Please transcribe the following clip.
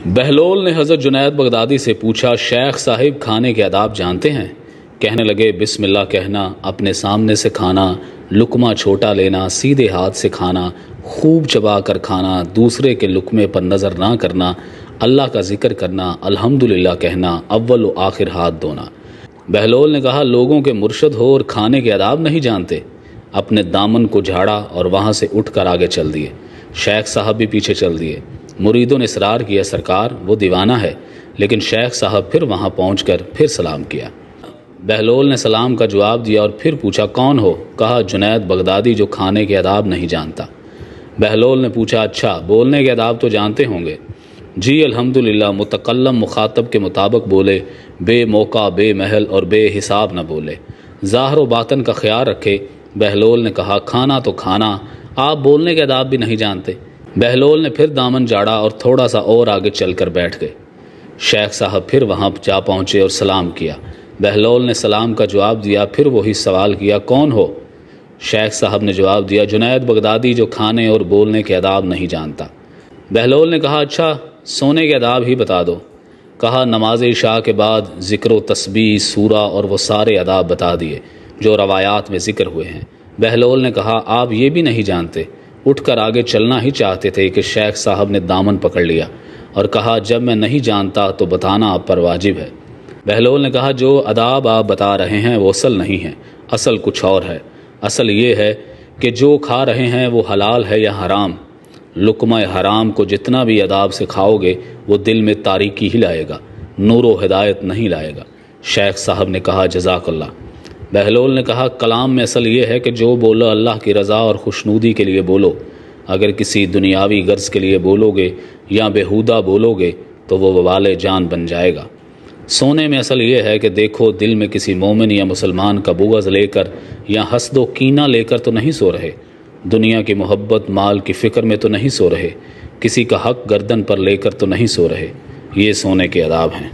بہلول نے حضرت جنید بغدادی سے پوچھا، شیخ صاحب کھانے کے آداب جانتے ہیں؟ کہنے لگے، بسم اللہ کہنا، اپنے سامنے سے کھانا، لقمہ چھوٹا لینا، سیدھے ہاتھ سے کھانا، خوب چبا کر کھانا، دوسرے کے لقمے پر نظر نہ کرنا، اللہ کا ذکر کرنا، الحمدللہ کہنا، اول و آخر ہاتھ دھونا۔ بہلول نے کہا، لوگوں کے مرشد ہو اور کھانے کے آداب نہیں جانتے؟ اپنے دامن کو جھاڑا اور وہاں سے اٹھ کر آگے چل دیے۔ شیخ صاحب بھی پیچھے چل دیے۔ مریدوں نے اصرار کیا، سرکار وہ دیوانہ ہے، لیکن شیخ صاحب پھر وہاں پہنچ کر پھر سلام کیا۔ بہلول نے سلام کا جواب دیا اور پھر پوچھا، کون ہو؟ کہا، جنید بغدادی جو کھانے کے آداب نہیں جانتا۔ بہلول نے پوچھا، اچھا بولنے کے آداب تو جانتے ہوں گے؟ جی الحمدللہ، متکلم مخاطب کے مطابق بولے، بے موقع، بے محل اور بے حساب نہ بولے، ظاہر و باطن کا خیال رکھے۔ بہلول نے کہا، کھانا تو کھانا، آپ بولنے کے آداب بھی نہیں جانتے؟ بہلول نے پھر دامن جاڑا اور تھوڑا سا اور آگے چل کر بیٹھ گئے۔ شیخ صاحب پھر وہاں جا پہنچے اور سلام کیا۔ بہلول نے سلام کا جواب دیا، پھر وہی سوال کیا، کون ہو؟ شیخ صاحب نے جواب دیا، جنید بغدادی جو کھانے اور بولنے کے آداب نہیں جانتا۔ بہلول نے کہا، اچھا سونے کے آداب ہی بتا دو۔ کہا، نماز عشاء کے بعد ذکر و تسبیح، سورہ اور وہ سارے آداب بتا دیے جو روایات میں ذکر ہوئے ہیں۔ بہلول نے کہا، آپ یہ بھی نہیں جانتے؟ اٹھ کر آگے چلنا ہی چاہتے تھے کہ شیخ صاحب نے دامن پکڑ لیا اور کہا، جب میں نہیں جانتا تو بتانا آپ پر واجب ہے۔ بہلول نے کہا، جو آداب آپ بتا رہے ہیں وہ اصل نہیں ہیں، اصل کچھ اور ہے۔ اصل یہ ہے کہ جو کھا رہے ہیں وہ حلال ہے یا حرام۔ لقمہ حرام کو جتنا بھی اداب سے کھاؤ گے وہ دل میں تاریکی ہی لائے گا، نور و ہدایت نہیں لائے گا۔ شیخ صاحب نے کہا، جزاک اللہ۔ بہلول نے کہا، کلام میں اصل یہ ہے کہ جو بولو اللہ کی رضا اور خوشنودی کے لیے بولو۔ اگر کسی دنیاوی غرض کے لیے بولو گے یا بیہودہ بولو گے تو وہ وبال جان بن جائے گا۔ سونے میں اصل یہ ہے کہ دیکھو، دل میں کسی مومن یا مسلمان کا بغض لے کر یا حسد و کینہ لے کر تو نہیں سو رہے، دنیا کی محبت، مال کی فکر میں تو نہیں سو رہے، کسی کا حق گردن پر لے کر تو نہیں سو رہے۔ یہ سونے کے آداب ہیں۔